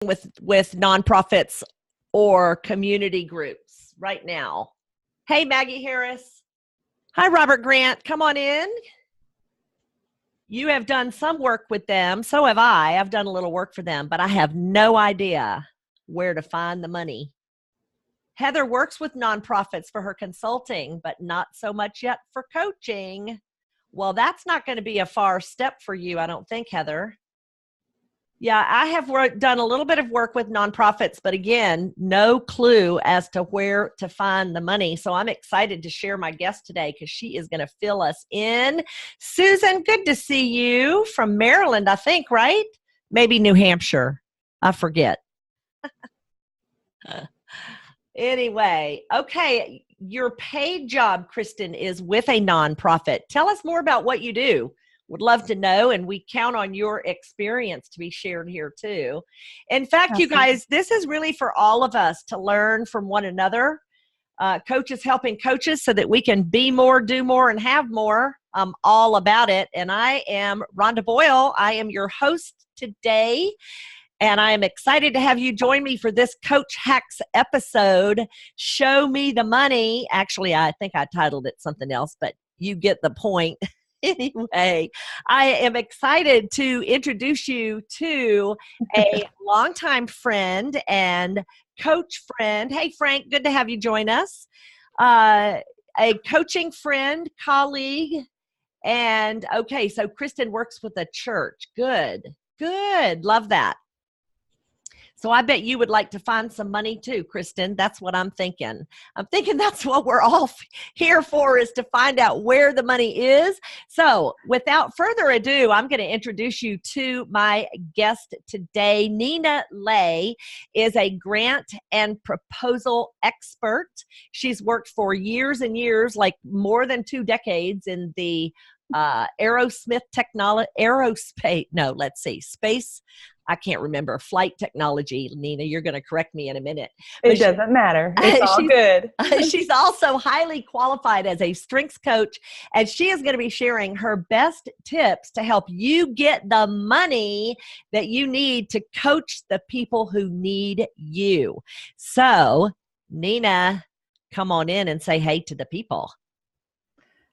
with nonprofits or community groups right now. Hey, Maggie Harris. Hi, Robert Grant. Come on in. You have done some work with them. So have I. I've done a little work for them, but I have no idea where to find the money. Heather works with nonprofits for her consulting, but not so much yet for coaching. Well, that's not going to be a far step for you, I don't think, Heather. Yeah, I have done a little bit of work with nonprofits, but again, no clue as to where to find the money. So I'm excited to share my guest today because she is going to fill us in. Susan, good to see you from Maryland, I think, right? Maybe New Hampshire. I forget. Anyway, okay, your paid job, Kristen, is with a nonprofit. Tell us more about what you do. Would love to know, and we count on your experience to be shared here too. In fact, you guys, this is really for all of us to learn from one another. Coaches helping coaches so that we can be more, do more, and have more. I'm all about it. And I am Rhonda Boyle. I am your host today. And I am excited to have you join me for this Coach Hacks episode, Show Me the Money. Actually, I think I titled it something else, but you get the point. Anyway, I am excited to introduce you to a longtime friend and coach friend. Hey, Frank, good to have you join us. A coaching friend, colleague, and okay, so Kristen works with a church. Good, love that. So I bet you would like to find some money too, Kristen. That's what I'm thinking. I'm thinking that's what we're all here for, is to find out where the money is. So without further ado, I'm going to introduce you to my guest today. Nina Lay is a grant and proposal expert. She's worked for years and years, like more than 2 decades in the space. I can't remember, flight technology. Nina, you're going to correct me in a minute. But it doesn't matter. It's all good. She's also highly qualified as a strengths coach, and she is going to be sharing her best tips to help you get the money that you need to coach the people who need you. So, Nina, come on in and say hey to the people.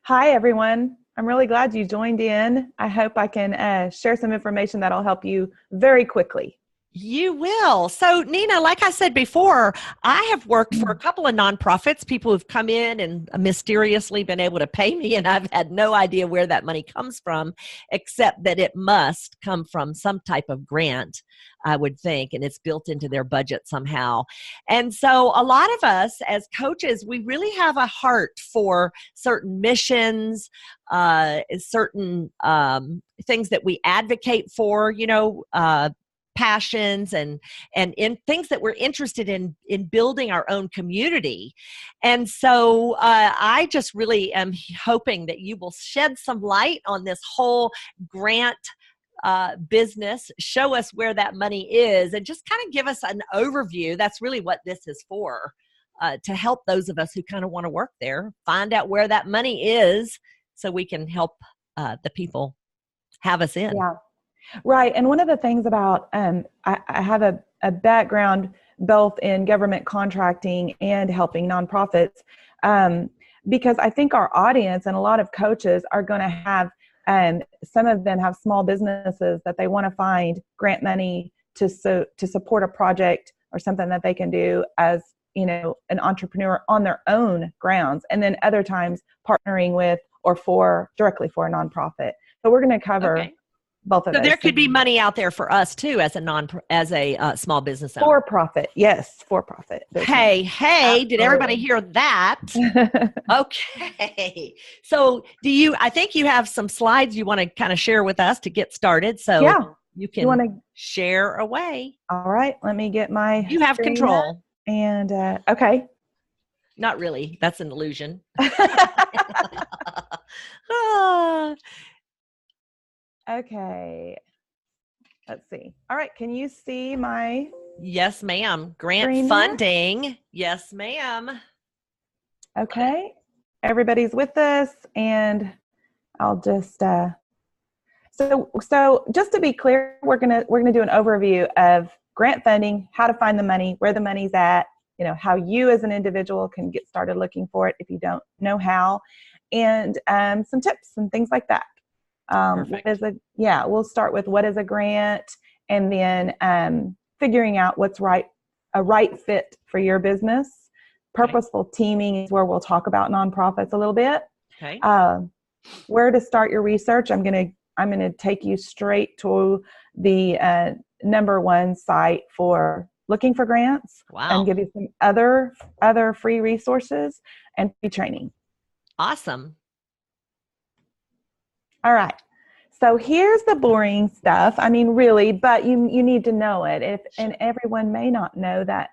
Hi, everyone. I'm really glad you joined in. I hope I can share some information that'll help you very quickly. You will. So, Nina, like I said before, I have worked for a couple of nonprofits. People who've come in and mysteriously been able to pay me, and I've had no idea where that money comes from, except that it must come from some type of grant, I would think, and it's built into their budget somehow. And so a lot of us as coaches, we really have a heart for certain missions, certain things that we advocate for, passions and in things that we're interested in building our own community. And so I just really am hoping that you will shed some light on this whole grant business, show us where that money is, and just kind of give us an overview. That's really what this is for, to help those of us who kind of want to work there, find out where that money is so we can help the people have us in. Yeah. Right. And one of the things about, I have a background both in government contracting and helping nonprofits, because I think our audience and a lot of coaches are going to have, some of them have small businesses that they want to find grant money to support a project or something that they can do as, an entrepreneur on their own grounds. And then other times partnering with or directly for a nonprofit. So we're going to cover both of those. So there could be money out there for us too, as a small business owner. For profit, yes, for profit. Hey, absolutely. Did everybody hear that? Okay. So I think you have some slides you want to kind of share with us to get started. So you can share away. All right, let me get my. You have control. And okay. Not really. That's an illusion. Okay. Let's see. All right. Can you see my? Yes, ma'am. Grant funding. Yes, ma'am. Okay. Everybody's with us, and I'll just so just to be clear, we're gonna do an overview of grant funding, how to find the money, where the money's at, how you as an individual can get started looking for it if you don't know how, and some tips and things like that. We'll start with what is a grant, and then figuring out what's a right fit for your business. Purposeful teaming is where we'll talk about nonprofits a little bit. Okay. Where to start your research. I'm gonna take you straight to the number one site for looking for grants. Wow. And give you some other free resources and free training. Awesome. All right. So here's the boring stuff. I mean, really, but you need to know it. And everyone may not know that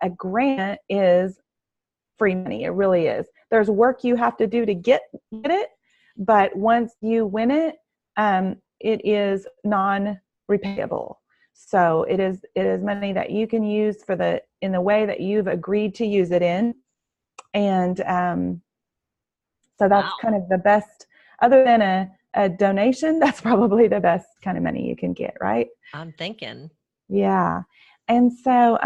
a grant is free money. It really is. There's work you have to do to get it, but once you win it, it is non-repayable. So it is money that you can use in the way that you've agreed to use it in, and so that's kind of the best. Other than a donation, that's probably the best kind of money you can get, right? I'm thinking. Yeah, and so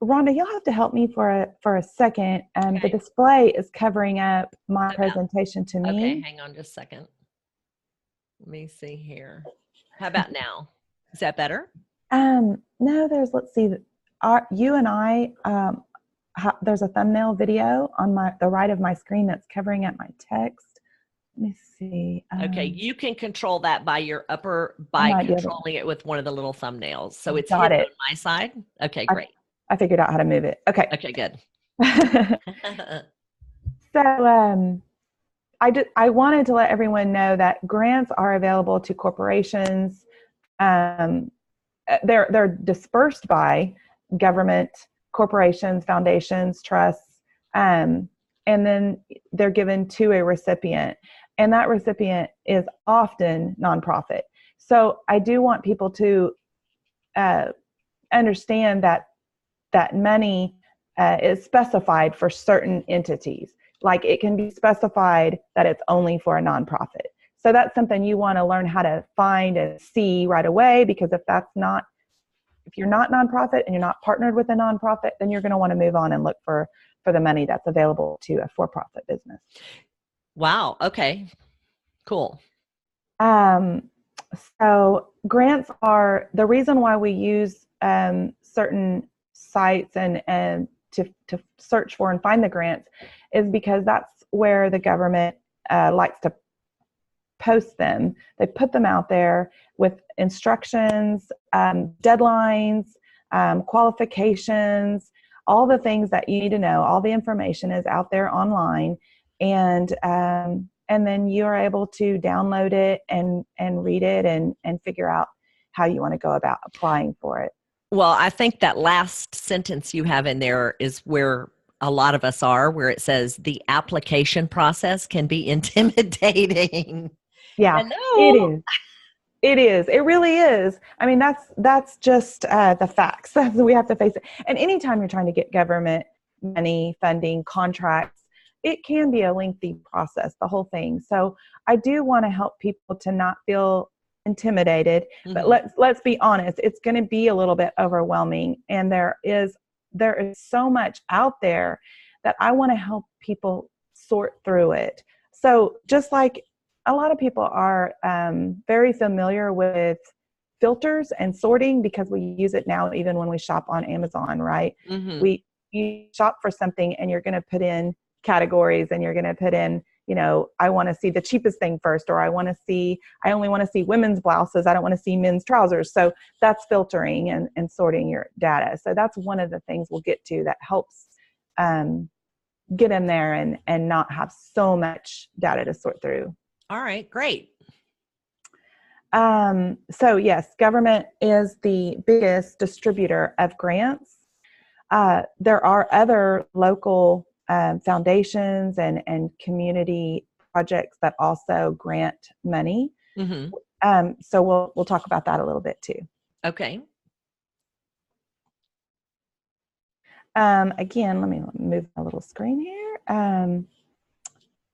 Rhonda, you'll have to help me for a second. Okay. The display is covering up my presentation to me. Okay, hang on just a second. Let me see here. How about now? Is that better? No, let's see. You and I, there's a thumbnail video on the right of my screen that's covering up my text. Let me see. Okay, you can control that by controlling it with one of the little thumbnails. So it's hidden on my side. Okay, great. I figured out how to move it. Okay. Okay, good. So I wanted to let everyone know that grants are available to corporations. They're dispersed by government, corporations, foundations, trusts, and then they're given to a recipient. And that recipient is often nonprofit. So I do want people to understand that money is specified for certain entities. Like it can be specified that it's only for a nonprofit. So that's something you want to learn how to find and see right away, because if you're not nonprofit and you're not partnered with a nonprofit, then you're going to want to move on and look for the money that's available to a for-profit business. Wow. Okay. Cool. So grants are the reason why we use certain sites and to search for and find the grants is because that's where the government likes to post them. They put them out there with instructions, deadlines, qualifications, all the things that you need to know. All the information is out there online, and then you are able to download it and read it and figure out how you want to go about applying for it. Well, I think that last sentence you have in there is where a lot of us are, where it says the application process can be intimidating. Yeah, it is. It is. It really is. I mean, that's just the facts. We have to face it. And anytime you're trying to get government money, funding, contracts, it can be a lengthy process, the whole thing. So I do want to help people to not feel intimidated, but let's be honest, it's going to be a little bit overwhelming, and there is so much out there that I want to help people sort through it. So just like a lot of people are very familiar with filters and sorting, because we use it now even when we shop on Amazon, right? You shop for something and you're going to put in categories, and you're going to put in, I want to see the cheapest thing first, or I only want to see women's blouses. I don't want to see men's trousers. So that's filtering and sorting your data. So that's one of the things we'll get to that helps get in there and not have so much data to sort through. All right, great. So yes, government is the biggest distributor of grants. There are other local foundations and community projects that also grant money. So we'll talk about that a little bit too. Okay. Again, let me move my little screen here.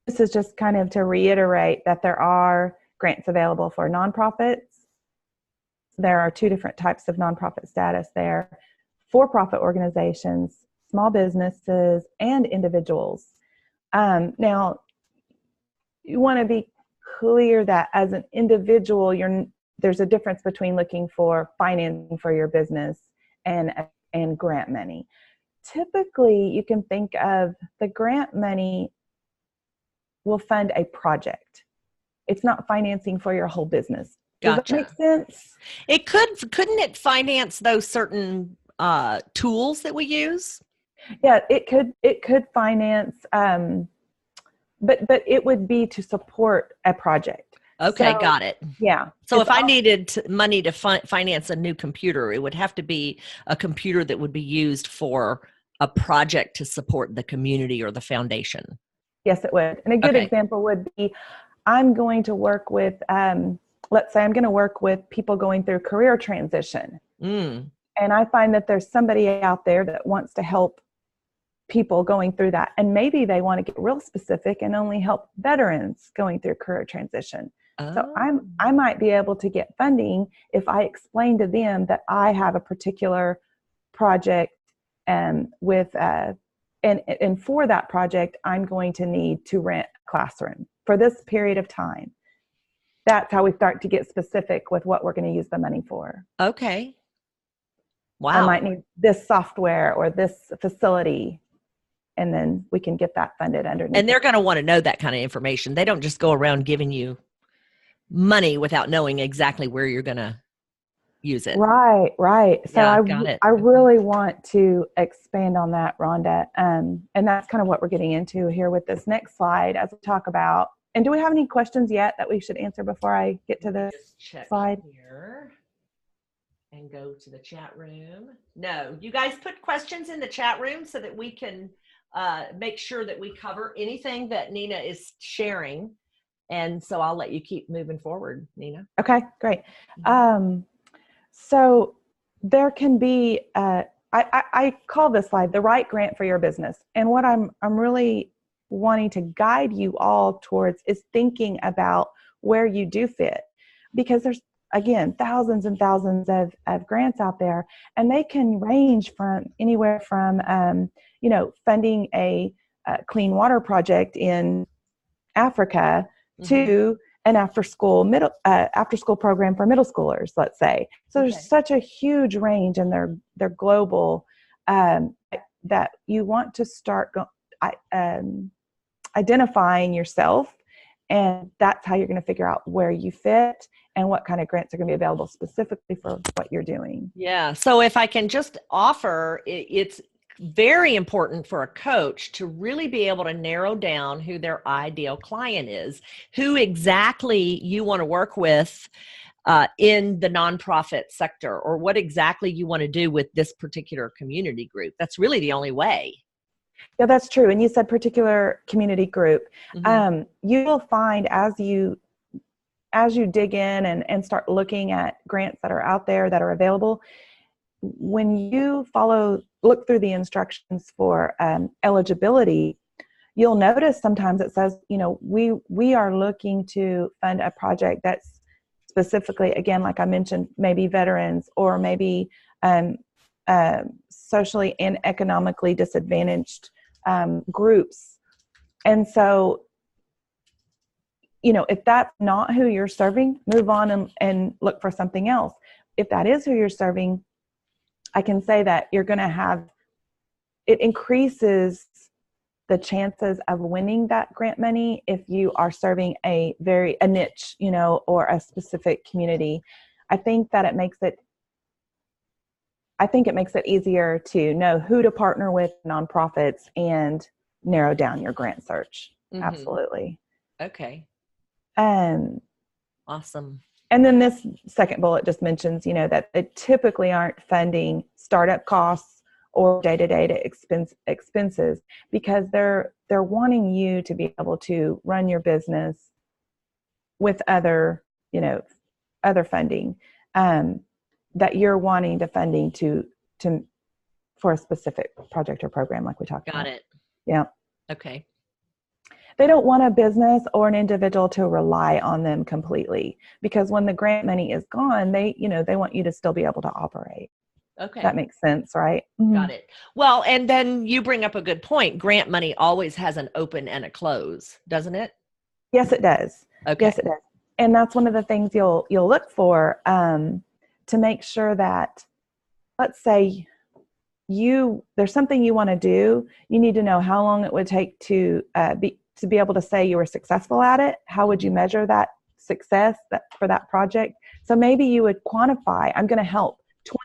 This is just kind of to reiterate that there are grants available for nonprofits, there are two different types of nonprofit status there: for-profit organizations, small businesses, and individuals. Now, you want to be clear that as an individual, there's a difference between looking for financing for your business and grant money. Typically, you can think of the grant money will fund a project. It's not financing for your whole business. Does Gotcha. that make sense? It couldn't it finance those certain tools that we use? Yeah, it could finance, but it would be to support a project. Okay, So, got it. yeah. So if I needed money to finance a new computer, it would have to be a computer that would be used for a project to support the community or the foundation. Yes, it would. And a good example would be, I'm going to work with, let's say I'm going to work with people going through career transition. And I find that there's somebody out there that wants to help people going through that. And maybe they want to get real specific and only help veterans going through career transition. So I might be able to get funding if I explain to them that I have a particular project and for that project, I'm going to need to rent a classroom for this period of time. That's how we start to get specific with what we're going to use the money for. Okay. Wow. I might need this software or this facility, and then we can get that funded underneath. And they're going to want to know that kind of information. They don't just go around giving you money without knowing exactly where you're going to use it. Right. So yeah, I really want to expand on that, Rhonda. And that's kind of what we're getting into here with this next slide as we talk about. And do we have any questions yet that we should answer before I get to this slide? Here and go to the chat room. No, you guys put questions in the chat room so that we can make sure that we cover anything that Nina is sharing. And so I'll let you keep moving forward, Nina. Okay, great. So there can be, I call this slide the right grant for your business. And what I'm really wanting to guide you all towards is thinking about where you do fit, because there's, again, thousands and thousands of grants out there, and they can range from anywhere from, funding a clean water project in Africa to an after-school program for middle schoolers, let's say. So there's such a huge range, and they're global, that you want to start identifying yourself, and that's how you're going to figure out where you fit and what kind of grants are going to be available specifically for what you're doing. Yeah. So if I can just offer, it's very important for a coach to really be able to narrow down who their ideal client is, who exactly you want to work with in the nonprofit sector, or what exactly you want to do with this particular community group. That's really the only way. Yeah, that's true. And you said particular community group. You will find as you dig in and start looking at grants that are out there that are available, when you look through the instructions for eligibility, you'll notice sometimes it says, we are looking to fund a project that's specifically, again, like I mentioned, maybe veterans or maybe socially and economically disadvantaged groups. And so, if that's not who you're serving, move on and look for something else. If that is who you're serving, I can say that you're going to have, it increases the chances of winning that grant money if you are serving a niche, or a specific community. I think it makes it easier to know who to partner with, nonprofits, and narrow down your grant search. Absolutely. Okay. Awesome. And then this second bullet just mentions, that they typically aren't funding startup costs or day-to-day expenses, because they're wanting you to be able to run your business with other funding, that you're wanting the funding for a specific project or program, like we talked about. Got it. Yeah. Okay. they don't want a business or an individual to rely on them completely, because when the grant money is gone, they want you to still be able to operate. Okay. That makes sense, right? Got it. Well, and then you bring up a good point. Grant money always has an open and a close, doesn't it? Yes, it does. Okay. Yes, it does. And that's one of the things you'll look for, to make sure that, let's say there's something you want to do. You need to know how long it would take to be able to say you were successful at it. How would you measure that success for that project? So maybe you would quantify, I'm going to help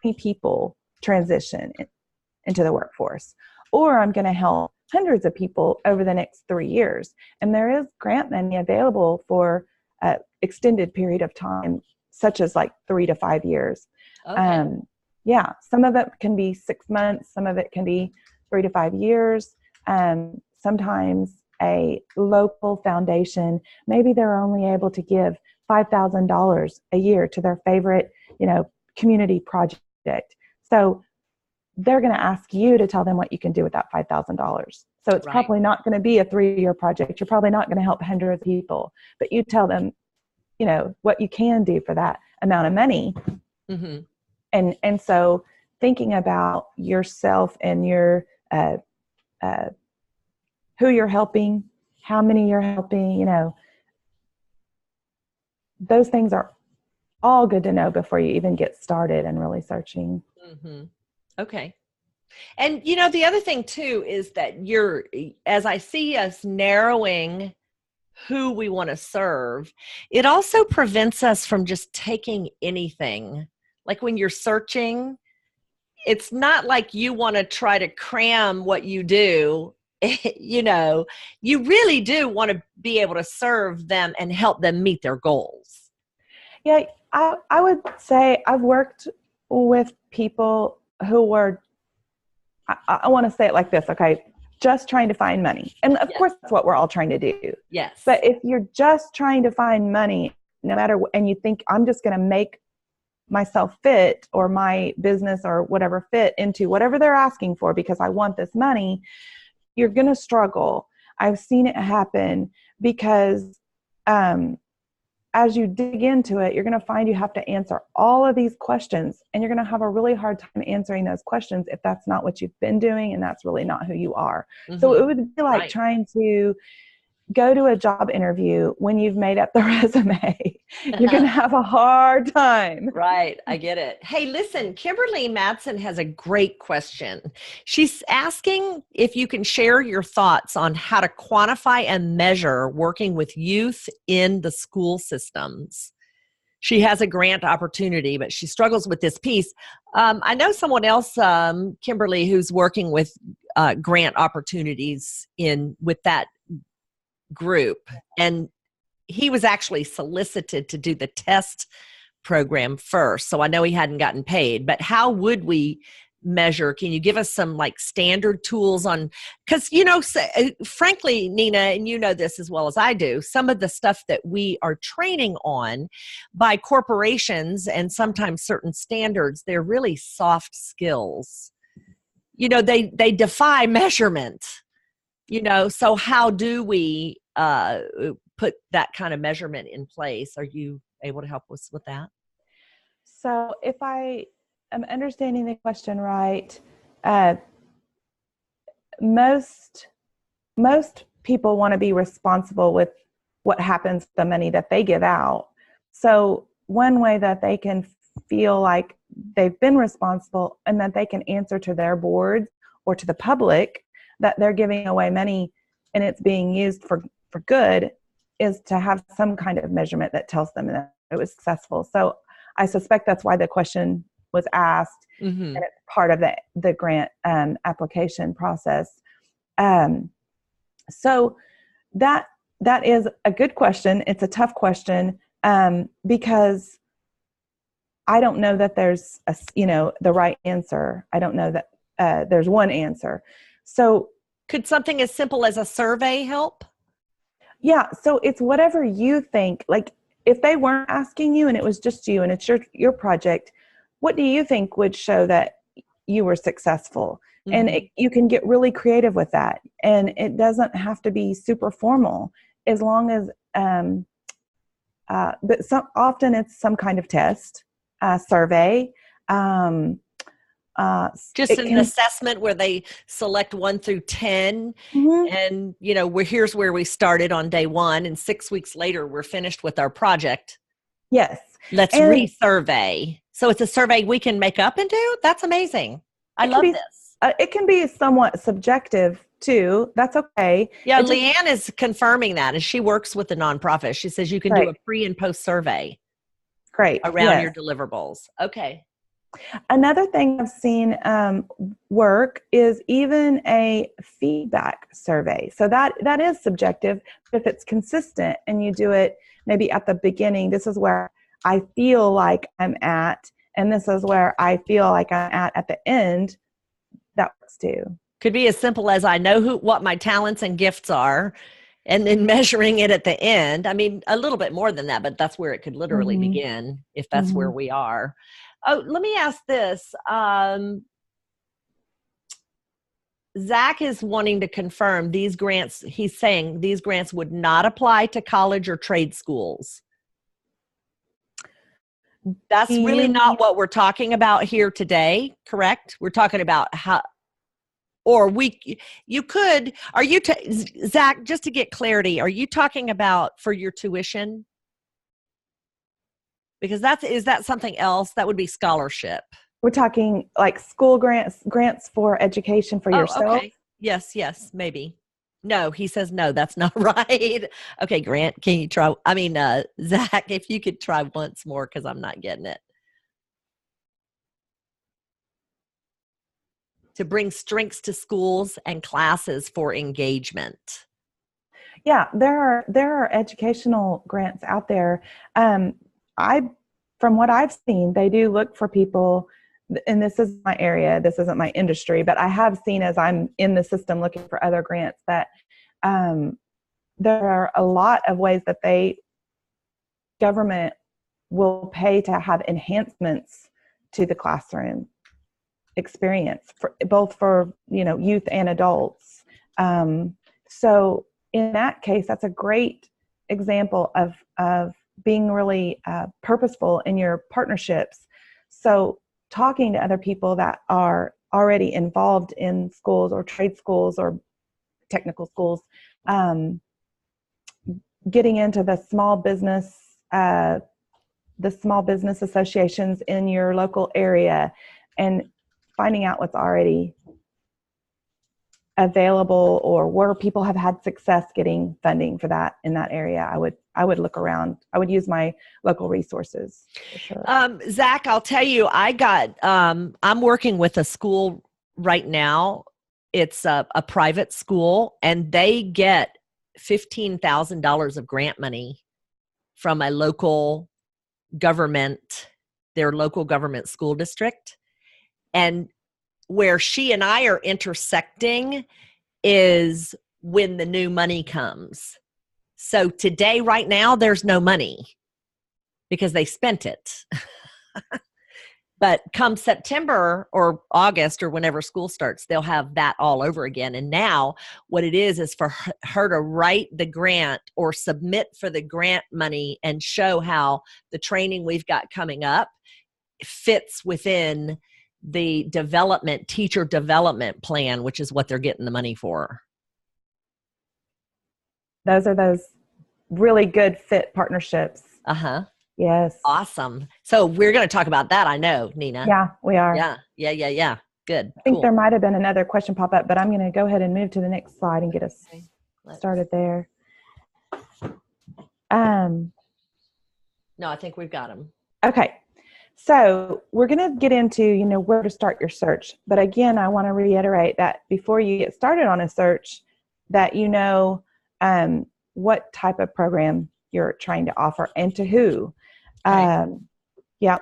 20 people transition into the workforce, or I'm going to help hundreds of people over the next 3 years. And there is grant money available for an extended period of time, such as like 3 to 5 years. Okay. Yeah, some of it can be 6 months, some of it can be 3 to 5 years. Sometimes a local foundation, maybe they're only able to give $5,000 a year to their favorite, community project. So they're going to ask you to tell them what you can do with that $5,000. So it's probably not going to be a 3-year project. You're probably not going to help hundreds of people, but you tell them, what you can do for that amount of money. Mm-hmm. And so thinking about yourself and your who you're helping, how many you're helping, those things are all good to know before you even get started and really searching. Mm-hmm. Okay. And, the other thing too is that as I see us narrowing who we want to serve, it also prevents us from just taking anything. Like when you're searching, it's not like you want to try to cram what you do. You really do want to be able to serve them and help them meet their goals. Yeah, I would say I've worked with people who were, I want to say it like this, okay, just trying to find money. And of course, that's what we're all trying to do. Yes. But if you're just trying to find money, no matter, and you think I'm just going to make myself fit or my business or whatever fit into whatever they're asking for because I want this money, you're going to struggle. I've seen it happen because as you dig into it, you're going to find you have to answer all of these questions, and you're going to have a really hard time answering those questions if that's not what you've been doing and that's really not who you are. Mm-hmm. So it would be like trying to go to a job interview when you've made up the resume. You're going to have a hard time. Right. I get it. Hey, listen, Kimberly Madsen has a great question. She's asking if you can share your thoughts on how to quantify and measure working with youth in the school systems. She has a grant opportunity, but she struggles with this piece. I know someone else, Kimberly, who's working with grant opportunities with that group, and he was actually solicited to do the test program first, so I know he hadn't gotten paid. But how would we measure? Can you give us some like standard tools on, because frankly, Nina, and you know this as well as I do, some of the stuff that we are training on by corporations and sometimes certain standards, they're really soft skills. They defy measurement. So how do we put that kind of measurement in place? Are you able to help us with that? So if I am understanding the question right, most people want to be responsible with what happens with the money that they give out. So one way that they can feel like they've been responsible and that they can answer to their boards or to the public that they're giving away money and it's being used for good is to have some kind of measurement that tells them that it was successful. So I suspect that's why the question was asked, mm-hmm. and it's part of the grant application process. So that is a good question. It's a tough question because I don't know that there's the right answer. I don't know that there's one answer. So could something as simple as a survey help? Yeah. So it's whatever you think. Like if they weren't asking you and it was just you and it's your project, what do you think would show that you were successful. Mm-hmm. And you can get really creative with that. And it doesn't have to be super formal, as long as, but often it's some kind of test, survey. Just an assessment where they select 1 through 10. Mm-hmm. And, here's where we started on day 1. And 6 weeks later, we're finished with our project. Yes. Let's And resurvey. So it's a survey we can make up and do? That's amazing. I love this. It can be somewhat subjective too. That's okay. Yeah, Leanne is confirming that, and she works with the nonprofit. She says you can do a pre and post survey. Great. Around your deliverables. Okay. Another thing I've seen work is even a feedback survey. So that is subjective. If it's consistent and you do it maybe at the beginning, this is where I feel like I'm at, and this is where I feel like I'm at the end, that works too. Could be as simple as I know what my talents and gifts are, and then measuring it at the end. I mean, a little bit more than that, but that's where it could literally begin, if that's where we are. Oh, let me ask this. Zach is wanting to confirm these grants. He's saying these grants would not apply to college or trade schools. That's really not what we're talking about here today, correct? We're talking about how, or Zach, just to get clarity, are you talking about for your tuition? Because is that something else? That would be scholarship. We're talking like school grants for education for yourself. Okay. Yes, maybe. No, he says no, that's not right. Okay, Grant, can you try? Zach, if you could try once more, because I'm not getting it. To bring strengths to schools and classes for engagement. Yeah, there are educational grants out there. From what I've seen, they do look for people, and this is my area, this isn't my industry, but I have seen, as I'm in the system looking for other grants, that there are a lot of ways that government will pay to have enhancements to the classroom experience, both for youth and adults. So in that case, that's a great example of being really purposeful in your partnerships. So talking to other people that are already involved in schools or trade schools or technical schools, getting into the small business associations in your local area, and finding out what's already available or where people have had success getting funding for that in that area. I would look around. I would use my local resources for sure. Zach, I'll tell you, I'm working with a school right now. It's a private school, and they get $15,000 of grant money from a local government, their local government school district. And where she and I are intersecting is when the new money comes. So today, right now, there's no money because they spent it. But come September or August or whenever school starts, they'll have that all over again. And now what it is for her to write the grant or submit for the grant money and show how the training we've got coming up fits within the teacher development plan, which is what they're getting the money for. Those are those really good fit partnerships. Uh-huh. Yes. Awesome. So we're going to talk about that, I know, Nina. Yeah, we are. Yeah. Good. I think there might have been another question pop up, but I'm going to go ahead and move to the next slide and get us started there. No, I think we've got them. Okay. So we're going to get into, where to start your search. But again, I want to reiterate that before you get started on a search, that what type of program you're trying to offer and to who. Yeah.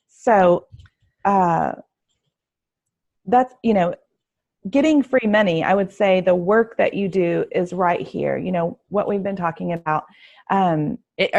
So that's, getting free money, I would say the work that you do is right here. You know, what we've been talking about.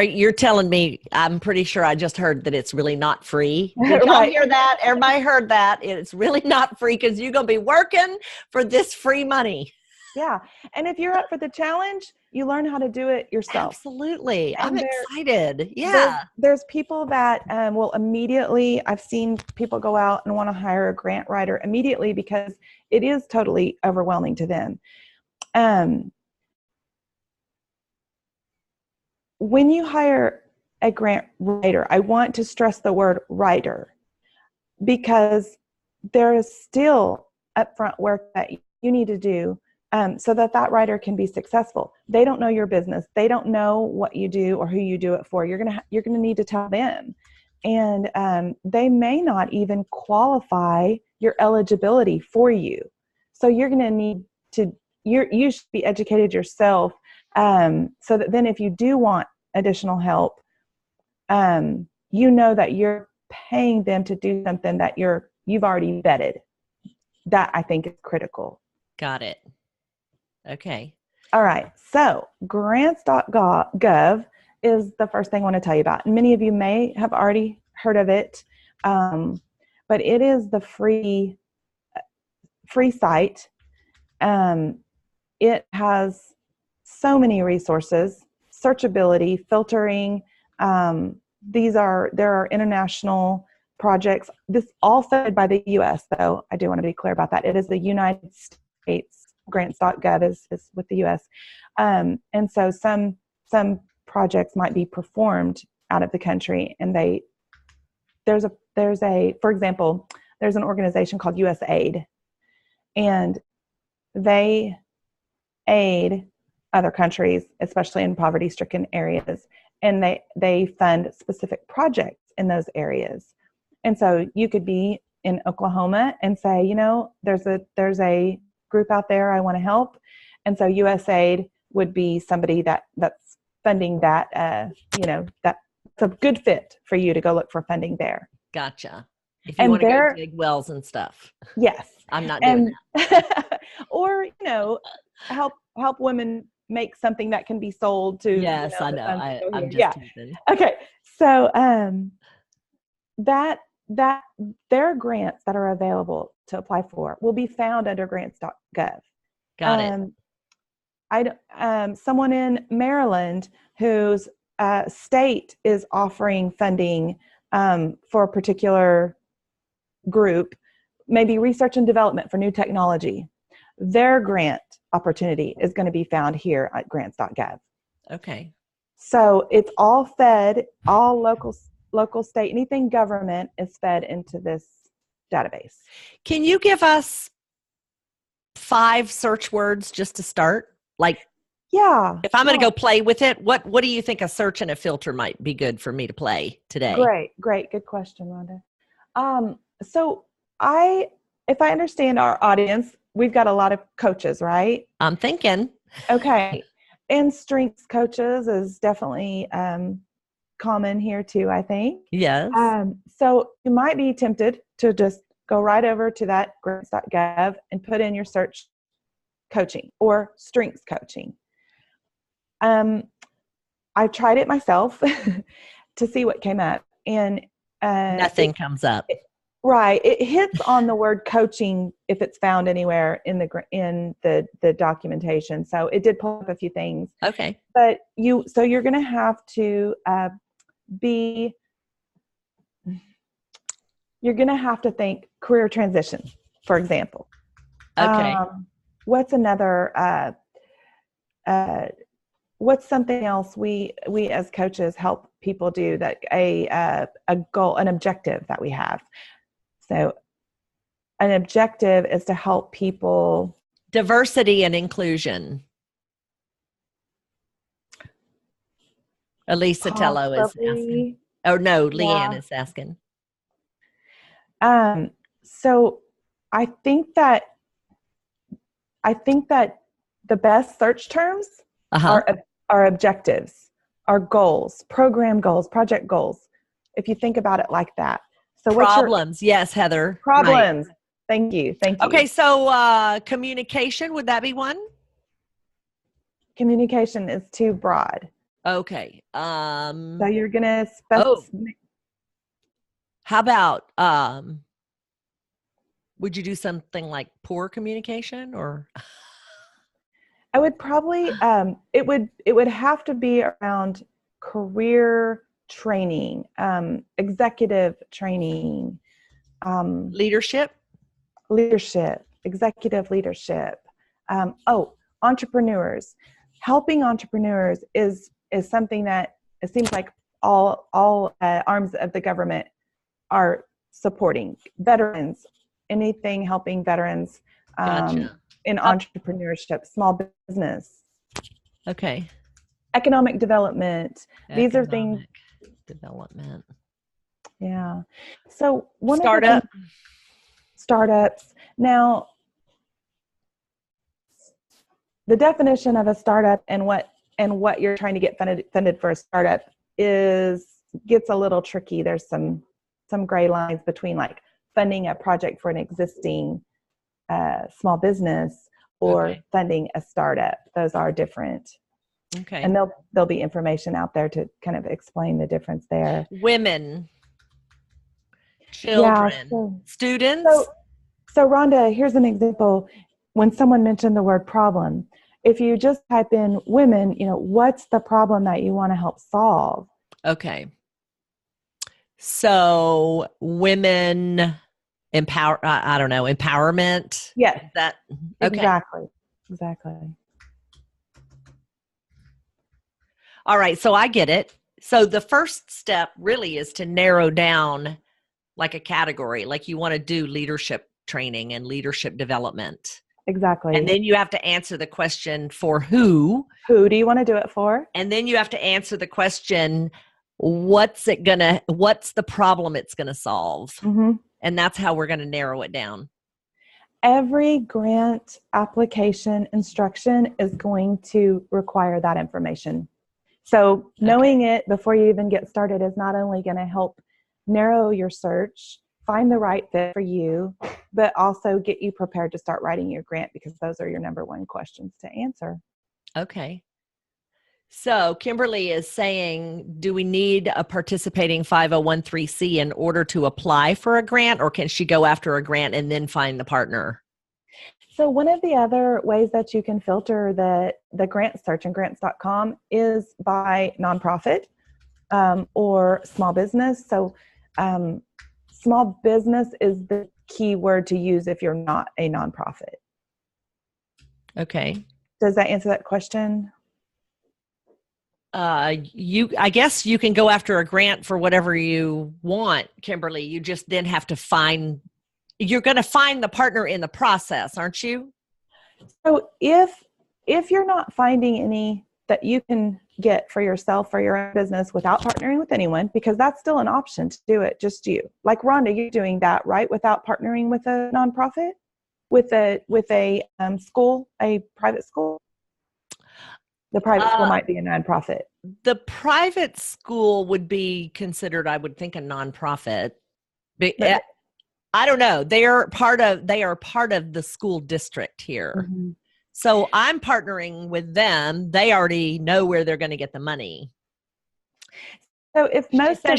You're telling me, I'm pretty sure I just heard that it's really not free. Did y'all Right. hear that? Everybody heard that. It's really not free because you're going to be working for this free money. Yeah. And if you're up for the challenge, you learn how to do it yourself. Absolutely. And I'm excited. Yeah. There's people that will immediately, I've seen people go out and want to hire a grant writer immediately because it is totally overwhelming to them. When you hire a grant writer, I want to stress the word writer, because there is still upfront work that you need to do so that writer can be successful. They don't know your business. They don't know what you do or who you do it for. You're gonna need to tell them, and they may not even qualify your eligibility for you. So you're gonna need to. You should be educated yourself, so that then if you do want additional help, you know that you're paying them to do something that you've already vetted. That I think is critical. Got it. Okay. All right. So grants.gov is the first thing I want to tell you about. And many of you may have already heard of it, but it is the free site. It has so many resources, searchability, filtering. There are international projects. This all funded by the U.S., though. I do want to be clear about that. It is the United States. Grants.gov is with the U.S. And so some projects might be performed out of the country, and there's for example, there's an organization called USAID, and they aid other countries, especially in poverty-stricken areas, and they fund specific projects in those areas. And so you could be in Oklahoma and say, you know, there's a group out there I want to help, and so USAID would be somebody that's funding that. That's a good fit for you to go look for funding there. Gotcha. If you want to go dig wells and stuff. Yes. I'm not doing that. Or, help women make something that can be sold to. Yes, I know. I'm just teasing. Okay. So that there are grants that are available to apply for will be found under grants.gov. Got it. Someone in Maryland whose state is offering funding for a particular group, maybe research and development for new technology, their grant opportunity is going to be found here at grants.gov. Okay. So it's all fed, all local, state, anything government is fed into this database. Can you give us 5 search words just to start? Like, yeah. If I'm going to go play with it, what do you think a search and a filter might be good for me to play today? Great. Good question, Rhonda. So if I understand our audience, we've got a lot of coaches, right? I'm thinking. Okay. And strengths coaches is definitely common here too, I think. Yes. So you might be tempted to just go right over to that grants.gov and put in your search coaching or strengths coaching. I tried it myself to see what came up, and nothing comes up. Right. It hits on the word coaching if it's found anywhere in the documentation. So it did pull up a few things. Okay. But you're going to have to you're going to have to think career transition, for example. Okay. What's another, what's something else we as coaches help people do, that a goal, an objective that we have. So an objective is to help people. Diversity and inclusion. Elise Sotelo is asking. Oh no, Leanne is asking. So I think that the best search terms are objectives, are goals, program goals, project goals. If you think about it like that. So problems, yes, Heather. Problems. Right. Thank you. Thank you. Okay, so communication, would that be one? Communication is too broad. Okay. So you're going to how about would you do something like poor communication or? I would probably it would have to be around career training, executive training, Leadership, executive leadership. Entrepreneurs. Helping entrepreneurs is something that it seems like all arms of the government are supporting. Veterans, anything helping veterans. Gotcha. In entrepreneurship, small business. Okay. Economic development. These are things. Development. Yeah. So one startup. of the things, startups. Now, the definition of a startup and what you're trying to get funded for a startup gets a little tricky. There's some gray lines between like funding a project for an existing small business or funding a startup. Those are different. Okay. And there'll be information out there to kind of explain the difference there. Women, children, students. So Rhonda, here's an example. When someone mentioned the word problem, if you just type in women, what's the problem that you want to help solve? Okay. So women empowerment. Yes. That okay. Exactly. All right. So I get it. So the first step really is to narrow down like a category, like you want to do leadership training and leadership development. Exactly. And then you have to answer the question for who. Who do you want to do it for? And then you have to answer the question, what's the problem it's going to solve? Mm-hmm. And that's how we're going to narrow it down. Every grant application instruction is going to require that information. So knowing it before you even get started is not only going to help narrow your search, find the right fit for you, but also get you prepared to start writing your grant, because those are your number one questions to answer. Okay. So Kimberly is saying, do we need a participating 501(c) in order to apply for a grant, or can she go after a grant and then find the partner? So one of the other ways that you can filter the grant search in grants.com is by nonprofit or small business. So small business is the key word to use if you're not a nonprofit. Okay. Does that answer that question? I guess you can go after a grant for whatever you want, Kimberly. You just then have to you're going to find the partner in the process, aren't you? So if you're not finding any that you can get for yourself or your own business without partnering with anyone, because that's still an option to do it, just you. Like Rhonda, you're doing that, right? Without partnering with a nonprofit, with a school, a private school. The private school might be a nonprofit. The private school would be considered, I would think, a nonprofit. But I don't know. They are part of the school district here. Mm-hmm. So I'm partnering with them. They already know where they're going to get the money. So if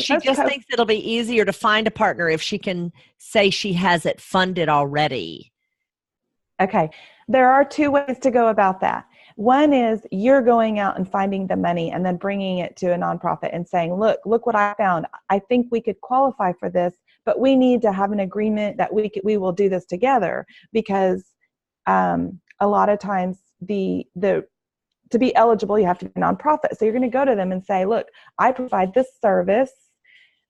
she just thinks it'll be easier to find a partner if she can say she has it funded already. Okay. There are two ways to go about that. One is you're going out and finding the money and then bringing it to a nonprofit and saying, look what I found. I think we could qualify for this, but we need to have an agreement that we will do this together, because a lot of times to be eligible, you have to be a nonprofit. So you're going to go to them and say, look, I provide this service.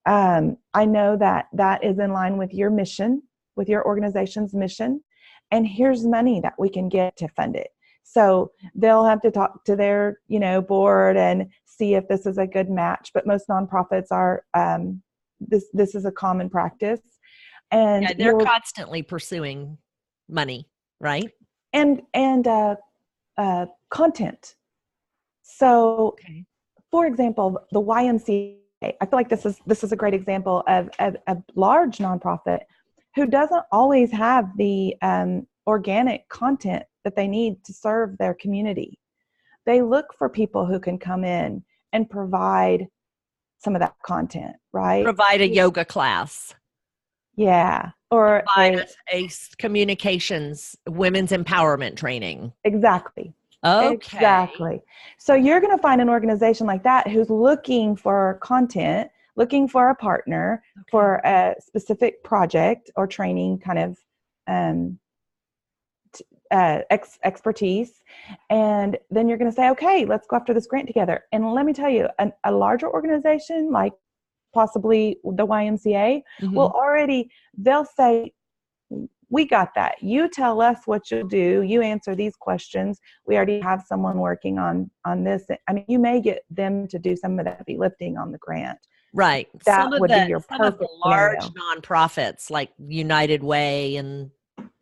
I know that is in line with your mission, with your organization's mission, and here's money that we can get to fund it. So they'll have to talk to their, board and see if this is a good match. But most nonprofits are, this is a common practice. And they're constantly pursuing money, right? And content. So, for example, the YMCA, I feel like this is a great example of a large nonprofit who doesn't always have the organic content that they need to serve their community. They look for people who can come in and provide some of that content, right? Provide a yoga class. Yeah. Or Provide a communications, women's empowerment training. Exactly. Okay. Exactly. So you're going to find an organization like that who's looking for content, looking for a partner for a specific project or training kind of expertise. And then you're going to say, okay, let's go after this grant together. And let me tell you, a larger organization like possibly the YMCA will already, they'll say, we got that. You tell us what you'll do. You answer these questions. We already have someone working on this. I mean, you may get them to do some of the heavy lifting on the grant. Right. That would be your some of the perfect large scenario. nonprofits like United Way and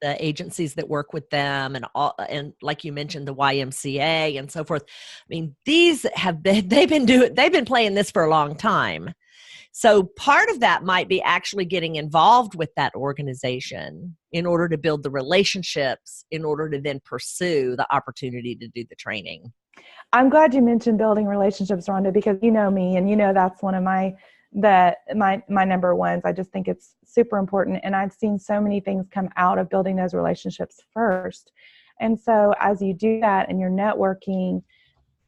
the agencies that work with them, and like you mentioned, the YMCA and so forth. I mean, they've been playing this for a long time. So part of that might be actually getting involved with that organization in order to build the relationships, in order to then pursue the opportunity to do the training. I'm glad you mentioned building relationships, Rhonda, because you know me, and you know that's one of my number ones. I just think it's super important, and I've seen so many things come out of building those relationships first. And so as you do that and you're networking,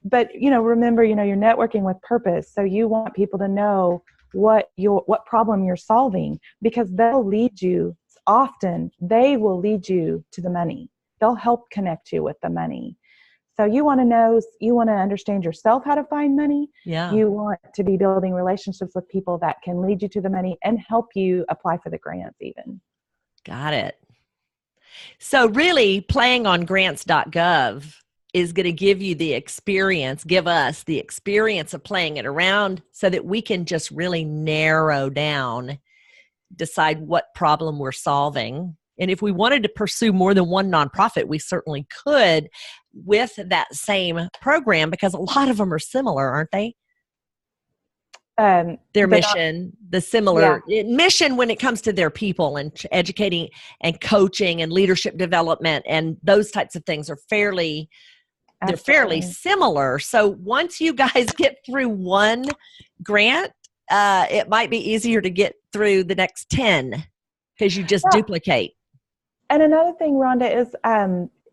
but remember, you're networking with purpose. So you want people to know what problem you're solving, because they'll lead you. Often they will lead you to the money. They'll help connect you with the money. So you want to understand yourself how to find money. Yeah. You want to be building relationships with people that can lead you to the money and help you apply for the grants even. Got it. So really playing on grants.gov is going to give us the experience of playing it around so that we can just really narrow down, decide what problem we're solving. And if we wanted to pursue more than one nonprofit, we certainly could with that same program, because a lot of them are similar, aren't they? Their mission, the similar mission when it comes to their people and educating and coaching and leadership development and those types of things are fairly similar. So once you guys get through one grant, it might be easier to get through the next 10 because you just duplicate. And another thing, Rhonda, is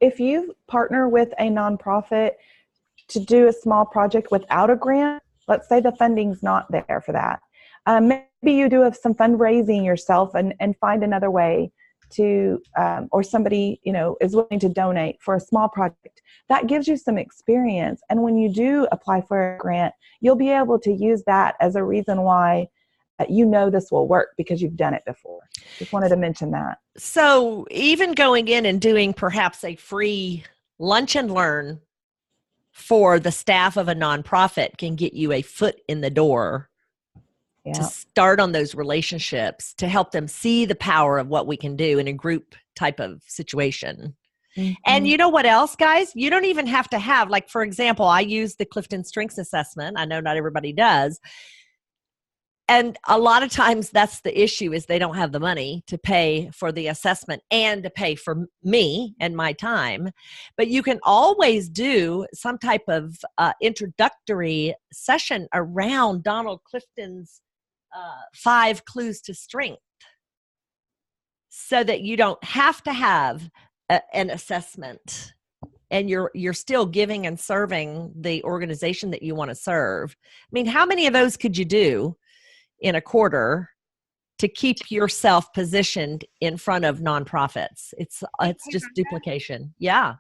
if you partner with a nonprofit to do a small project without a grant, let's say the funding's not there for that. Maybe you do some fundraising yourself and find another way to, or somebody, is willing to donate for a small project. That gives you some experience. And when you do apply for a grant, you'll be able to use that as a reason why this will work because you've done it before. Just wanted to mention that. So even going in and doing perhaps a free lunch and learn for the staff of a nonprofit can get you a foot in the door to start on those relationships, to help them see the power of what we can do in a group type of situation. Mm-hmm. And you know what else, guys? You don't even have to have, like, for example, I use the Clifton Strengths Assessment. I know not everybody does. And a lot of times that's the issue, is they don't have the money to pay for the assessment and to pay for me and my time. But you can always do some type of introductory session around Donald Clifton's 5 Clues to Strength, so that you don't have to have an assessment and you're still giving and serving the organization that you want to serve. I mean, how many of those could you do in a quarter to keep yourself positioned in front of nonprofits? It's just duplication. Yeah.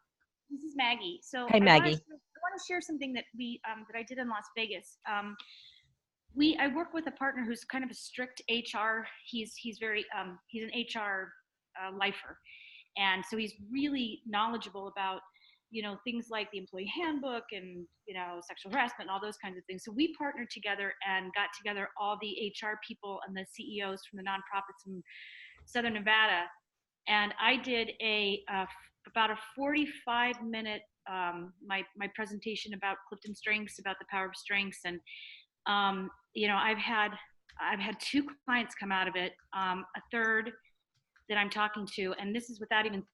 This is Maggie. So hey, Maggie. I want to share something that that I did in Las Vegas. I work with a partner who's kind of a strict HR. He's very he's an HR lifer, and so he's really knowledgeable about things like the employee handbook and sexual harassment and all those kinds of things. So we partnered together and got together all the HR people and the CEOs from the nonprofits in Southern Nevada, and I did about a 45-minute my presentation about Clifton Strengths, about the power of strengths, and I've had 2 clients come out of it. A third that I'm talking to, and this is without even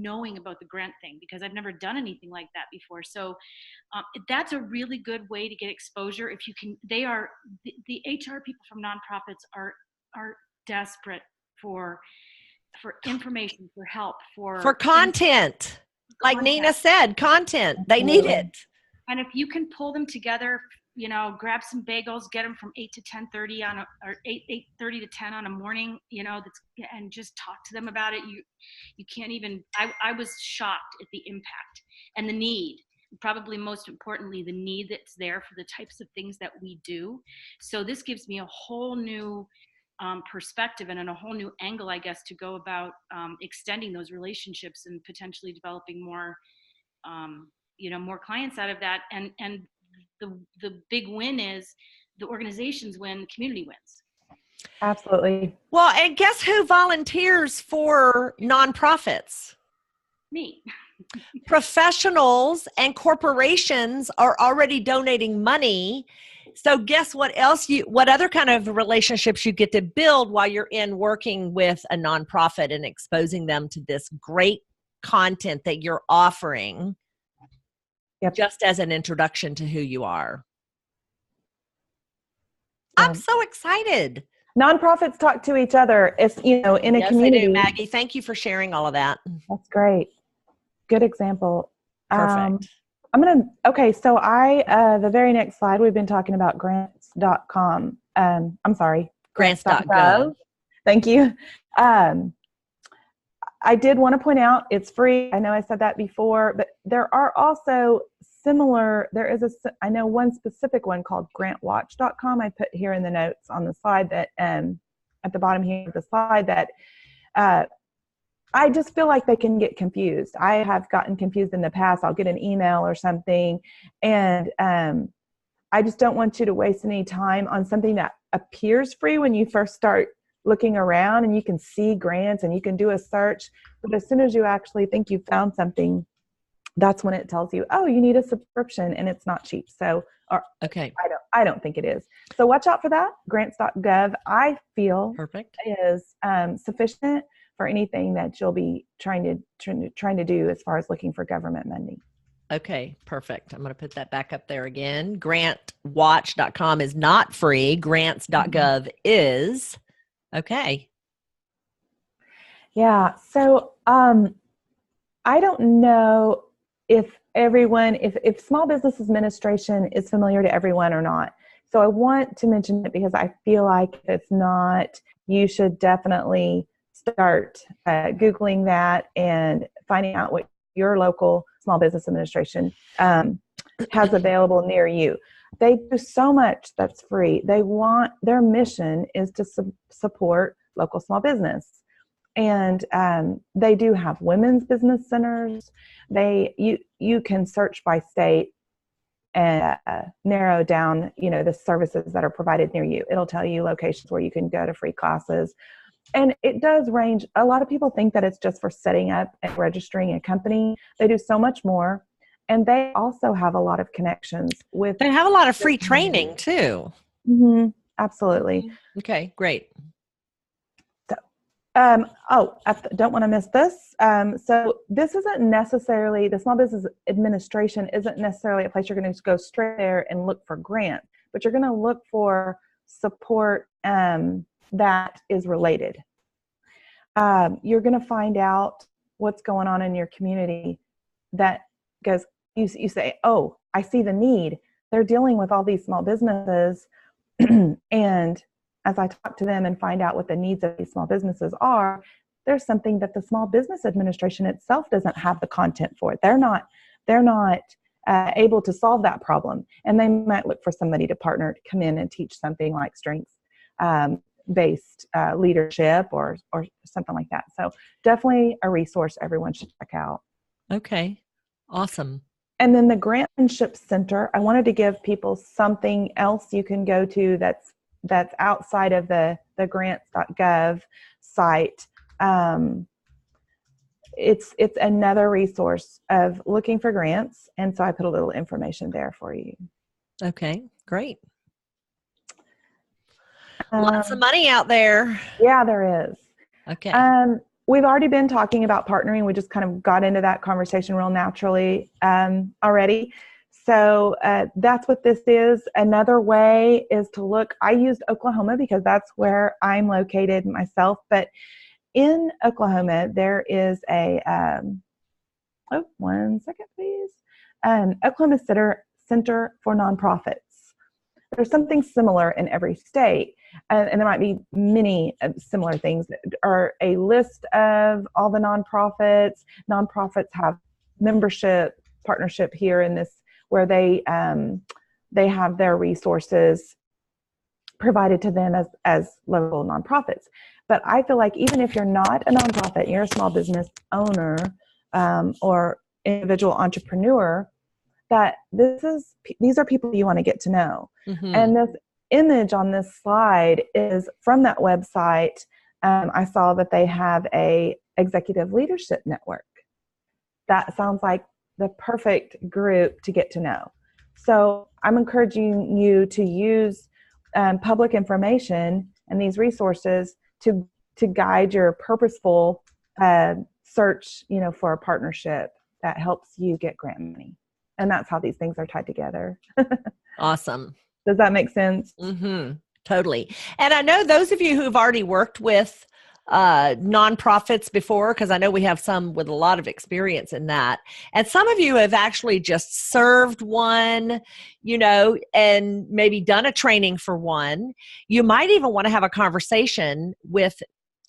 knowing about the grant thing, because I've never done anything like that before. So that's a really good way to get exposure. If you can, the HR people from nonprofits are desperate for information, for help, for content. Like Nina said, content. They need it. And if you can pull them together, grab some bagels, get them from 8 to 10:30 or 8:30 to 10 on a morning, and just talk to them about it. You can't even, I was shocked at the impact and the need, probably most importantly, the need that's there for the types of things that we do. So this gives me a whole new perspective and a whole new angle, I guess, to go about extending those relationships and potentially developing more, more clients out of that. And the big win is the organizations win, the community wins. Absolutely. Well, and guess who volunteers for nonprofits? Me. Professionals and corporations are already donating money. So guess what else what other kind of relationships you get to build while you're in working with a nonprofit and exposing them to this great content that you're offering. Yep. Just as an introduction to who you are. Yeah. I'm so excited. Nonprofits talk to each other. It's, in a community. They do, Maggie. Thank you for sharing all of that. That's great. Good example. Perfect. Okay. So the very next slide, we've been talking about grants.com. I'm sorry. Grants.gov. Thank you. I did want to point out it's free. I know I said that before, but there are also I know one specific one called GrantWatch.com. I put here in the notes on the slide that at the bottom here of the slide that I just feel like they can get confused. I have gotten confused in the past. I'll get an email or something, and I just don't want you to waste any time on something that appears free when you first start looking around, and you can see grants and you can do a search. But as soon as you actually think you found something, that's when it tells you, oh, you need a subscription and it's not cheap. So, okay, I don't think it is. So watch out for that. Grants.gov, I feel, perfect, is sufficient for anything that you'll be trying to do as far as looking for government funding. Okay, perfect. I'm going to put that back up there again. GrantWatch.com is not free. Grants.gov is. Okay. Yeah. So I don't know if Small Business Administration is familiar to everyone or not. So I want to mention it because I feel like if it's not, you should definitely start Googling that and finding out what your local Small Business Administration has available near you. They do so much that's free. Their mission is to support local small business. And they do have women's business centers. You can search by state and narrow down, the services that are provided near you. It'll tell you locations where you can go to free classes. And it does range. A lot of people think that it's just for setting up and registering a company. They do so much more. And they also have a lot of connections with. They have a lot of free training too. Mm-hmm. Absolutely. Okay, great. So, I don't want to miss this. So this isn't necessarily, the Small Business Administration isn't necessarily a place you're going to go straight there and look for grants, but you're going to look for support that is related. You're going to find out what's going on in your community that goes, you say, oh, I see the need. They're dealing with all these small businesses. And as I talk to them and find out what the needs of these small businesses are, there's something that the Small Business Administration itself doesn't have the content for. They're not able to solve that problem. And they might look for somebody to partner to come in and teach something like strengths-based leadership or something like that. So definitely a resource everyone should check out. Okay, awesome. And then the Grantmanship Center, I wanted to give people something else you can go to that's outside of the grants.gov site. It's another resource of looking for grants. And so I put a little information there for you. Okay, great. Lots of money out there. Yeah, there is. Okay. We've already been talking about partnering. We just kind of got into that conversation real naturally already. So that's what this is. Another way is to look. I used Oklahoma because that's where I'm located myself. But in Oklahoma, there is a, one second, please. Oklahoma Center for Nonprofits. There's something similar in every state, and there might be many similar things. Are a list of all the nonprofits. Nonprofits have membership partnership here in this, where they have their resources provided to them as local nonprofits. But I feel like even if you're not a nonprofit, you're a small business owner or individual entrepreneur, that these are people you want to get to know. Mm-hmm. And this image on this slide is from that website. I saw that they have a executive leadership network. That sounds like the perfect group to get to know. So I'm encouraging you to use public information and these resources to guide your purposeful search, for a partnership that helps you get grant money. And that's how these things are tied together. Awesome. Does that make sense? Mm-hmm. Totally. And I know those of you who've already worked with nonprofits before, because I know we have some with a lot of experience in that. And some of you have actually just served one, and maybe done a training for one. You might even want to have a conversation with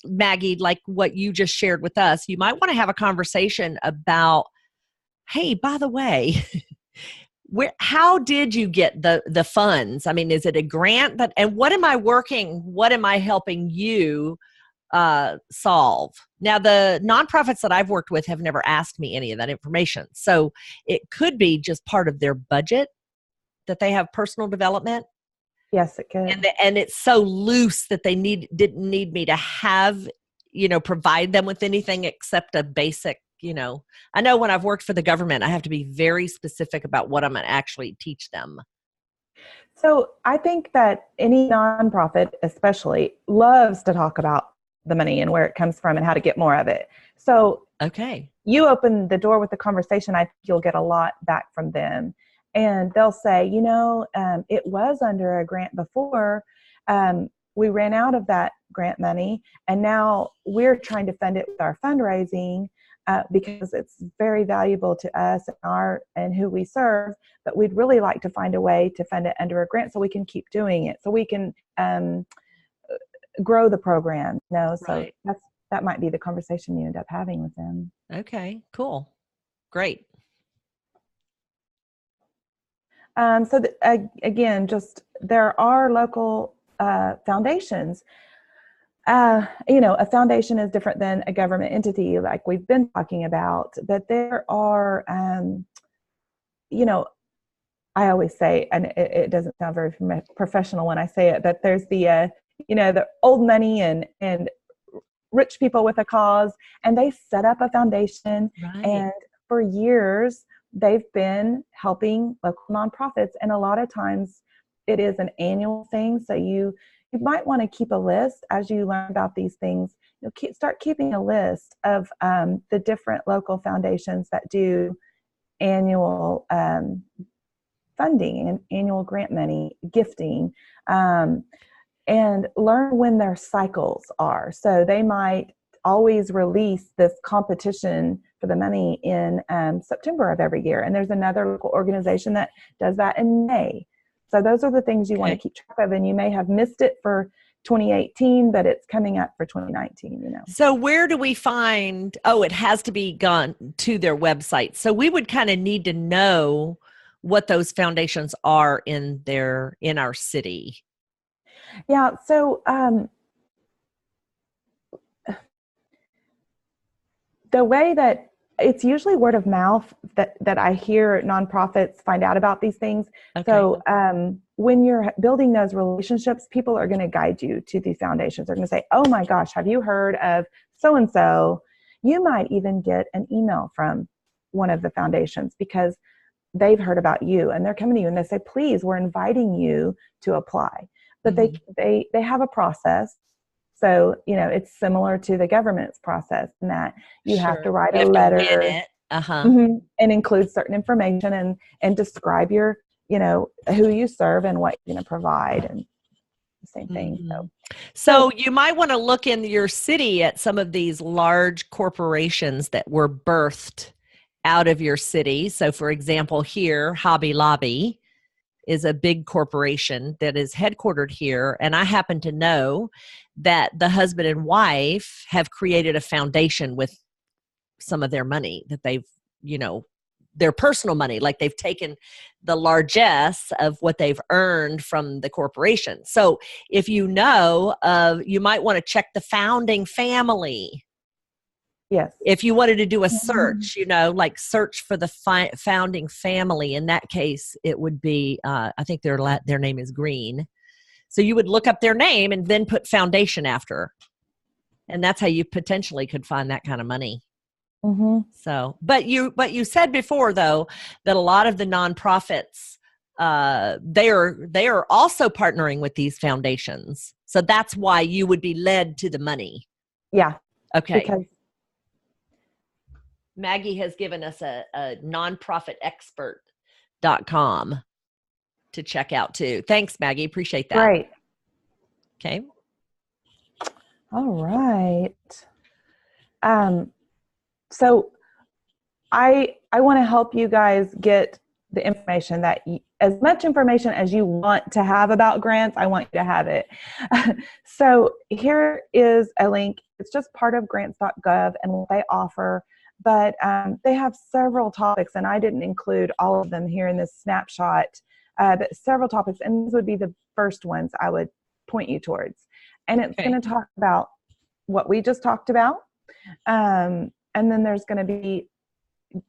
Maggie, like what you just shared with us. You might want to have a conversation about, hey, by the way, how did you get the funds? I mean, is it a grant? And what am I helping you solve? Now, the nonprofits that I've worked with have never asked me any of that information. So it could be just part of their budget that they have personal development. Yes, it could. And it's so loose that they didn't need me to have, provide them with anything except a basic, I know when I've worked for the government, I have to be very specific about what I'm going to actually teach them. So I think that any nonprofit especially loves to talk about the money and where it comes from and how to get more of it. So okay, you open the door with the conversation, I think you'll get a lot back from them. And they'll say, it was under a grant before. We ran out of that grant money, and now we're trying to fund it with our fundraising because it's very valuable to us and who we serve. But we'd really like to find a way to fund it under a grant so we can keep doing it, so we can grow the program. So right. that might be the conversation you end up having with them. Okay, cool, great. Again, just there are local foundations. A foundation is different than a government entity, like we've been talking about. But there are, I always say, and it doesn't sound very professional when I say it, but there's the old money and rich people with a cause, and they set up a foundation, right. And for years they've been helping local nonprofits, and a lot of times it is an annual thing. So you might want to keep a list as you learn about these things. Start keeping a list of the different local foundations that do annual funding and annual grant money, gifting, and learn when their cycles are. So they might always release this competition for the money in September of every year. And there's another local organization that does that in May. So those are the things you want to keep track of. And you may have missed it for 2018, but it's coming up for 2019, So where do we find, it has to be gone to their website. So we would kind of need to know what those foundations are in our city. Yeah. So the way that it's usually word of mouth that I hear nonprofits find out about these things. Okay. So when you're building those relationships, people are going to guide you to these foundations. They're going to say, oh my gosh, have you heard of so-and-so? You might even get an email from one of the foundations because they've heard about you, and they're coming to you and they say, please, we're inviting you to apply. But they have a process. So, it's similar to the government's process in that you have to write You a have to win letter. it. And include certain information and describe your, who you serve and what you're going to provide, and the same thing. So you might want to look in your city at some of these large corporations that were birthed out of your city. So for example, here, Hobby Lobby is a big corporation that is headquartered here. And I happen to know that the husband and wife have created a foundation with some of their money that they've, their personal money, like they've taken the largesse of what they've earned from the corporation. So if you might want to check the founding family. Yes. If you wanted to do a search, like search for the founding family, in that case, it would be, I think their name is Green. So you would look up their name and then put foundation after. And that's how you potentially could find that kind of money. So, but you said before though, that a lot of the nonprofits, they are also partnering with these foundations. So that's why you would be led to the money. Yeah. Okay. Because Maggie has given us a nonprofitexpert.com to check out too. Thanks, Maggie. Appreciate that. Great. Okay. All right. So I want to help you guys get the information as much information as you want to have about grants, I want you to have it. So here is a link. It's just part of grants.gov and what they offer, but they have several topics, and I didn't include all of them here in this snapshot, but several topics, and these would be the first ones I would point you towards. And it's going to talk about what we just talked about. And then there's going to be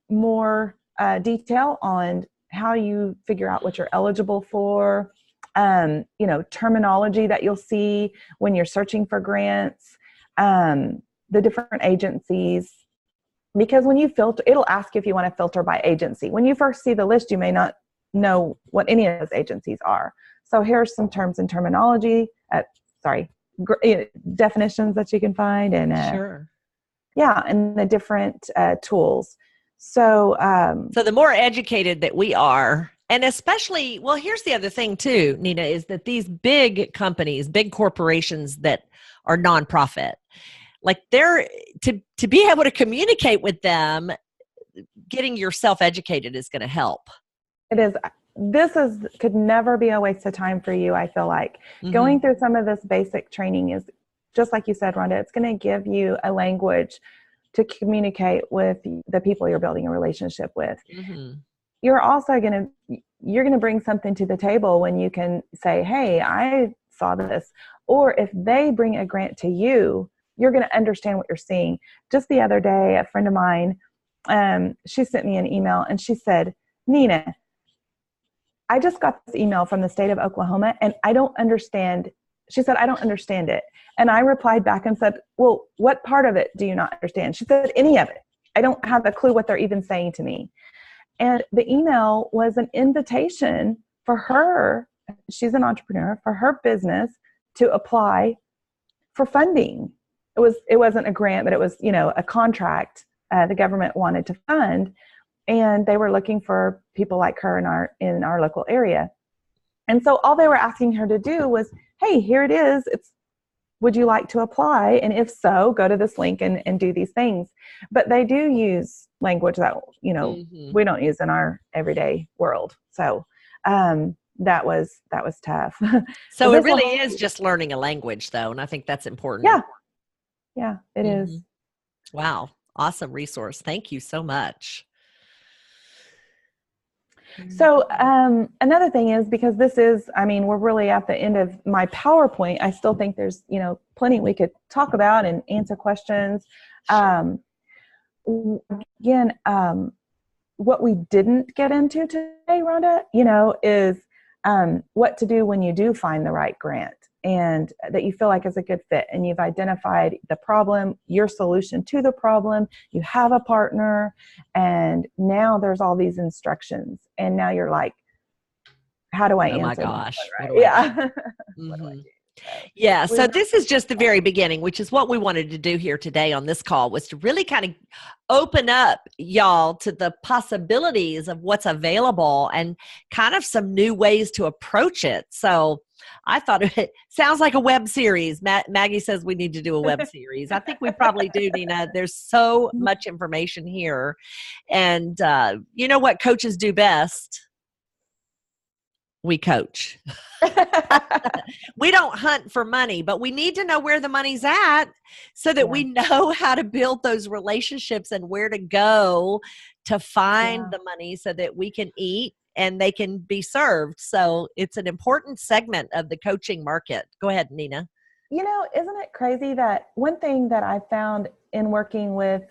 more detail on how you figure out what you're eligible for, terminology that you'll see when you're searching for grants, the different agencies. Because when you filter, it'll ask you if you want to filter by agency. When you first see the list, you may not know what any of those agencies are. So here's some terms and terminology, definitions that you can find, and and the different tools. So the more educated that we are, and especially, well, here's the other thing too, Nina, is that these big companies, big corporations that are nonprofit, like they're to be able to communicate with them, getting yourself educated is going to help. It is. Could never be a waste of time for you. I feel like going through some of this basic training is, just like you said, Rhonda, it's going to give you a language to communicate with the people you're building a relationship with. You're also going to bring something to the table when you can say, hey, I saw this. Or if they bring a grant to you, you're going to understand what you're seeing. Just the other day, a friend of mine, she sent me an email and she said, Nina, I just got this email from the state of Oklahoma and I don't understand. She said, I don't understand it. And I replied back and said, well, what part of it do you not understand? She said, any of it. I don't have a clue what they're even saying to me. And the email was an invitation for her, she's an entrepreneur, for her business to apply for funding. It wasn't a grant, but it was, a contract the government wanted to fund. And they were looking for people like her in our local area. And so all they were asking her to do was, hey, here it is. Would you like to apply? And if so, go to this link and do these things. But they do use language that, we don't use in our everyday world. So that was tough. So it really is just learning a language though. And I think that's important. Yeah, it is. Wow. Awesome resource. Thank you so much. So another thing is, because we're really at the end of my PowerPoint, I still think there's, plenty we could talk about and answer questions. Again, what we didn't get into today, Rhonda, is what to do when you do find the right grant and that you feel like is a good fit, and you've identified the problem, your solution to the problem, you have a partner, and now there's all these instructions, and now you're like, how do I answer? Oh my gosh. Right? Yeah. Mm-hmm. Yeah, so this is just the very beginning, which is what we wanted to do here today on this call, was to really kind of open up y'all to the possibilities of what's available and kind of some new ways to approach it. So I thought it sounds like a web series. Maggie says we need to do a web series. I think we probably do, Nina. There's so much information here. And you know what coaches do best? We coach. We don't hunt for money, but we need to know where the money's at so that we know how to build those relationships and where to go to find the money so that we can eat and they can be served. So it's an important segment of the coaching market. Go ahead, Nina. You know, isn't it crazy that one thing that I found in working with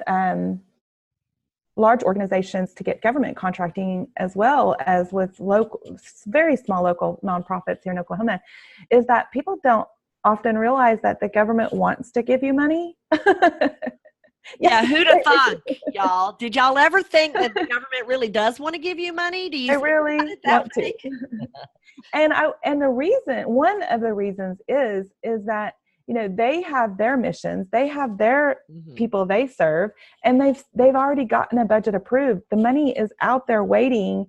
large organizations to get government contracting, as well as with local, very small local nonprofits here in Oklahoma, is that people don't often realize that the government wants to give you money. Yeah, who'd have thought, y'all? Did y'all ever think that the government really does want to give you money? Do you really want to? And the reason, one of the reasons is that, you know, they have their missions, they have their people they serve, and they've already gotten a budget approved. The money is out there waiting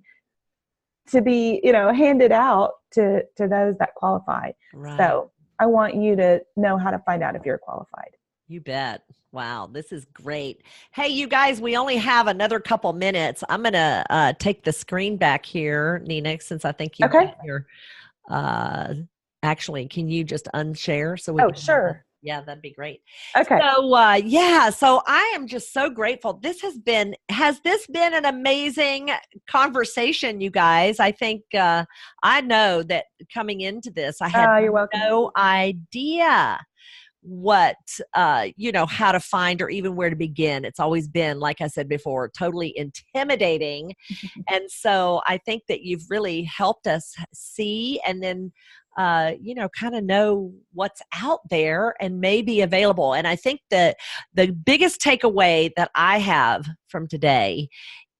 to be, you know, handed out to those that qualify. Right. So I want you to know how to find out if you're qualified. You bet. Wow, this is great. Hey, you guys, we only have another couple minutes. I'm going to take the screen back here, Nina, since I think you've got your actually, can you just unshare so we can sure. Yeah, that'd be great. Okay. So so I am just so grateful. Has this been an amazing conversation, you guys? I think I know that coming into this, I had no idea what how to find or even where to begin. It's always been, like I said before, totally intimidating. And so I think that you've really helped us see and then kind of know what's out there and may be available. And I think that the biggest takeaway that I have from today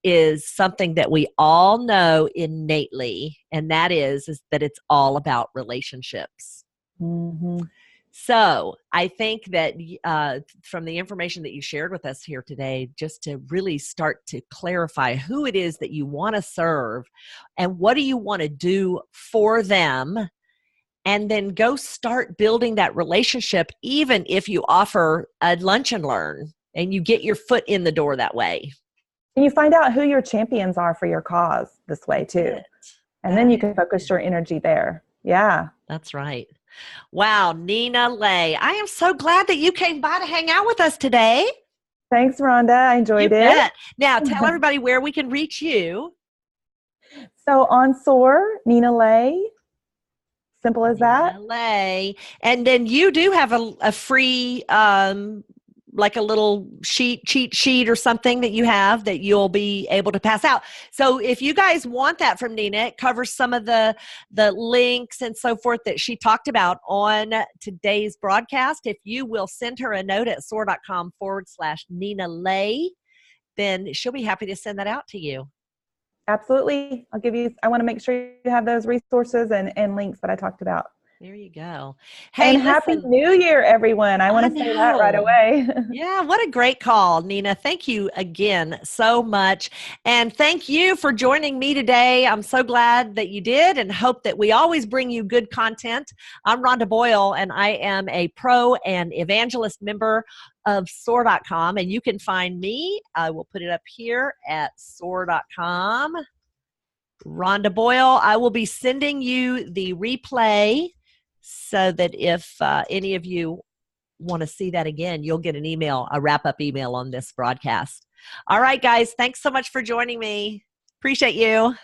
is something that we all know innately, and that is that it's all about relationships. Mm-hmm. So I think that from the information that you shared with us here today, just to really start to clarify who it is that you want to serve and what do you want to do for them, and then go start building that relationship, even if you offer a lunch and learn and you get your foot in the door that way. And you find out who your champions are for your cause this way too. And then you can focus your energy there. Yeah. That's right. Wow, Nina Lay, I am so glad that you came by to hang out with us today. Thanks, Rhonda. I enjoyed it. Now, tell everybody where we can reach you. So on SOAR, Nina Lay. Simple as that. Nina Lay. And then you do have a free, like a little cheat sheet or something that you have that you'll be able to pass out. So if you guys want that from Nina, it covers some of the links and so forth that she talked about on today's broadcast. If you will send her a note at soar.com/Nina Lay, then she'll be happy to send that out to you. Absolutely. I want to make sure you have those resources and links that I talked about. There you go. Hey, and Happy New Year, everyone. I want to say that right away. Yeah, what a great call, Nina. Thank you again so much. And thank you for joining me today. I'm so glad that you did and hope that we always bring you good content. I'm Rhonda Boyle, and I am a pro and evangelist member of SOAR.com. And you can find me. I will put it up here at SOAR.com. Rhonda Boyle, I will be sending you the replay so that if any of you want to see that again, you'll get an email, a wrap-up email on this broadcast. All right, guys, thanks so much for joining me. Appreciate you.